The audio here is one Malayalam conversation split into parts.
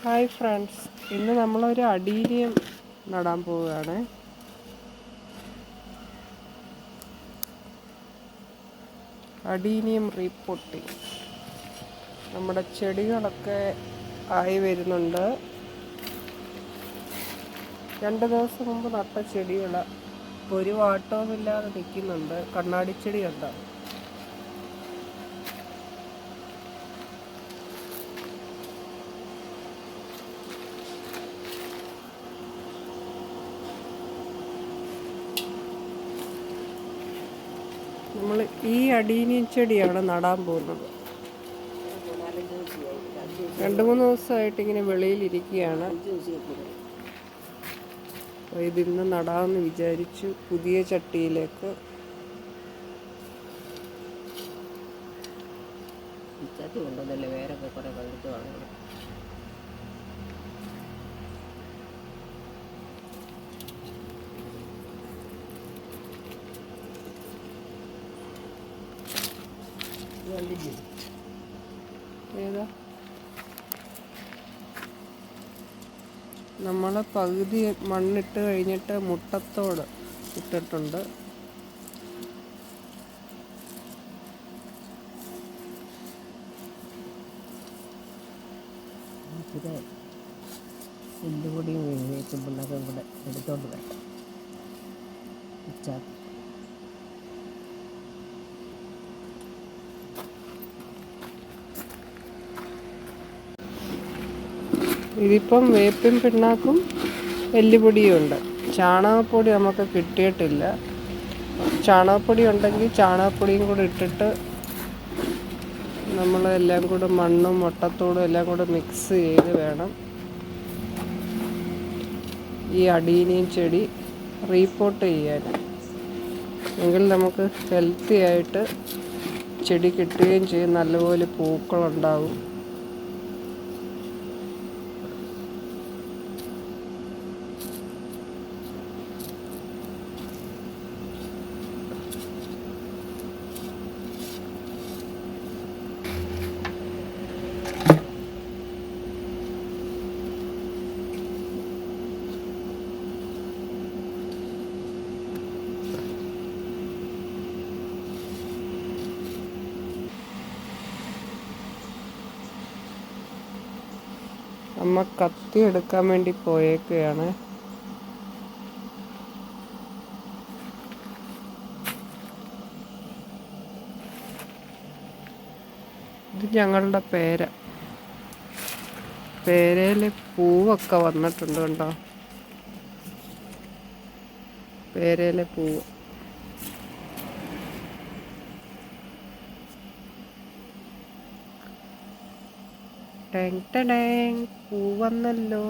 ഹായ് ഫ്രണ്ട്സ്, ഇന്ന് നമ്മളൊരു അഡീനിയം നടാൻ പോവുകയാണ്. Adenium repotting. നമ്മുടെ ചെടികളൊക്കെ ആയി വരുന്നുണ്ട്. 2 ദിവസം മുമ്പ് നട്ട ചെടികൾ ഒരു വാട്ടവുമില്ലാതെ നിൽക്കുന്നുണ്ട്. കണ്ണാടിച്ചെടി കണ്ടോ? നമ്മൾ ഈ അഡീനിയം ചെടിയാണ് നടാൻ പോകുന്നത്. 2-3 ദിവസമായിട്ട് ഇങ്ങനെ വെളിയിലിരിക്കുകയാണ്. ഇതിന്ന് നടാമെന്ന് വിചാരിച്ചു. പുതിയ ചട്ടിയിലേക്ക് ചട്ടി കൊണ്ടുവന്നല്ലേ വേരൊക്കെ കുറെ പഴുത്ത് കാണുന്നു. ഏതാ നമ്മൾ പകുതി മണ്ണിട്ട് കഴിഞ്ഞിട്ട് മുട്ടത്തോട് ഇട്ടിട്ടുണ്ട്. ഇത് എല്ലുപൊടിയും വേപ്പും പിണ്ണാക്കും കൂടെ എടുത്തോണ്ട് വേണ്ട. ഇതിപ്പം വേപ്പും പിണ്ണാക്കും എല്ലുപൊടിയും ഉണ്ട്. ചാണകപ്പൊടി നമുക്ക് കിട്ടിയിട്ടില്ല. ചാണകപ്പൊടി ഉണ്ടെങ്കിൽ ചാണകപ്പൊടിയും കൂടെ ഇട്ടിട്ട് നമ്മളെല്ലാം കൂടെ മണ്ണും മുട്ടത്തോടും എല്ലാം കൂടെ മിക്സ് ചെയ്ത് വേണം ഈ അഡീനിയം ചെടി റീപോട്ട് ചെയ്യാൻ. എങ്കിൽ നമുക്ക് ഹെൽത്തി ആയിട്ട് ചെടി കിട്ടുകയും ചെയ്യും. നല്ലപോലെ പൂക്കളുണ്ടാവും. അമ്മ കത്തി എടുക്കാൻ വേണ്ടി പോയേക്കുകയാണ്. ഇത് ഞങ്ങളുടെ പേരയിൽ പൂവൊക്കെ വന്നിട്ടുണ്ട് കണ്ടോ? പേരയിലെ പൂവ്. പൂ വന്നല്ലോ.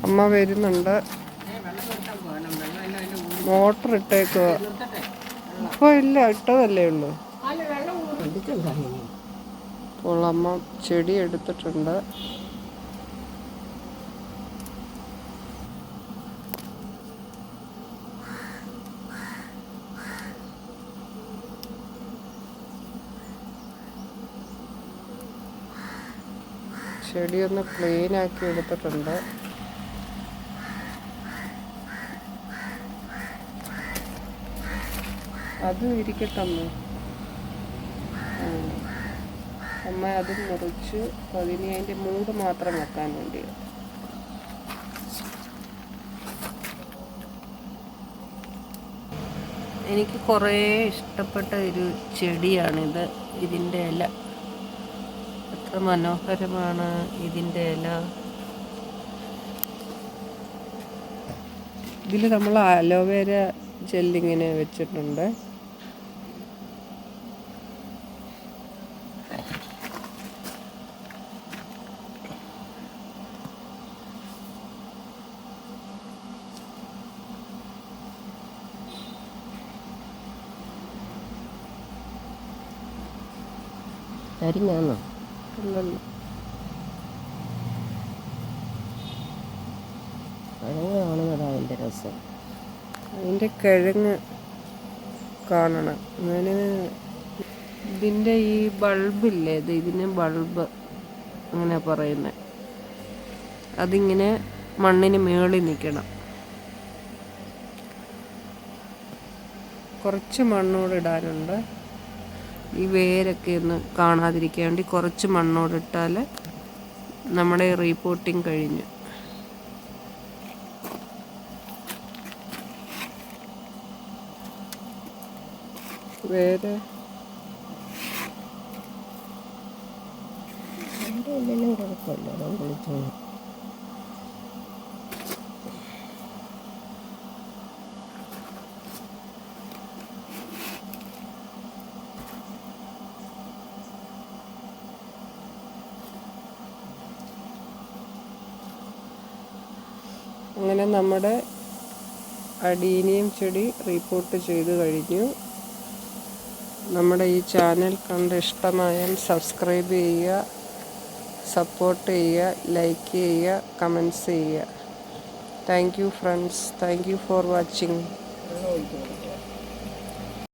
അമ്മ വരുന്നുണ്ട്. മോട്ടർ ഇട്ടേക്കുക. ഇപ്പോൾ ഇല്ല, ഇട്ടതല്ലേ ഉള്ളൂ. അപ്പോൾ അമ്മ ചെടി എടുത്തിട്ടുണ്ട്. ചെടിയൊന്ന് ക്ലീൻ ആക്കി എടുത്തിട്ടുണ്ട്. അതും ഇരിക്കട്ടമ്മ. അമ്മ അതും മുറിച്ച് അതിന് അതിൻ്റെ മൂട് മാത്രം വെക്കാൻ വേണ്ടി. എനിക്ക് കുറേ ഇഷ്ടപ്പെട്ട ഒരു ചെടിയാണിത്. ഇതിൻ്റെ ഇല എത്ര മനോഹരമാണ്. ഇതിൻ്റെ ഇല ഇതിൽ നമ്മൾ അലോവേര ജെല്ലിങ്ങനെ വെച്ചിട്ടുണ്ട്. അരിഞ്ഞാന്നോ? അല്ലല്ലോ, കിഴങ്ങാണ് അതിൻ്റെ രസം. അതിൻ്റെ കിഴങ്ങ് കാണണം. അങ്ങനെ ഇതിൻ്റെ ഈ ബൾബില്ലേ, ഇതിന് ബൾബ് അങ്ങനെ പറയുന്നത്, അതിങ്ങനെ മണ്ണിന് മേളിൽ നിൽക്കണം. കുറച്ച് മണ്ണോട് ഇടാനുണ്ട്. ഈ വേരൊക്കെ ഒന്ന് കാണാതിരിക്കാൻ വേണ്ടി കുറച്ച് മണ്ണോട് ഇട്ടാൽ നമ്മുടെ റീപോർട്ടിങ് കഴിഞ്ഞു. വേറെ എന്തെങ്കിലും കുഴപ്പമില്ല, ഞാൻ വിളിച്ചോളാം. അങ്ങനെ നമ്മുടെ അഡീനിയം ചെടി റിപ്പോർട്ട് ചെയ്ത് കഴിഞ്ഞു. നമ്മുടെ ഈ ചാനൽ കണ്ട് ഇഷ്ടമായാൽ സബ്സ്ക്രൈബ് ചെയ്യുക, സപ്പോർട്ട് ചെയ്യുക, ലൈക്ക് ചെയ്യുക, കമൻറ്റ്സ് ചെയ്യുക. Thank you friends. Thank you for watching. വെള്ളം ഒഴിച്ചു കൊടുക്കും.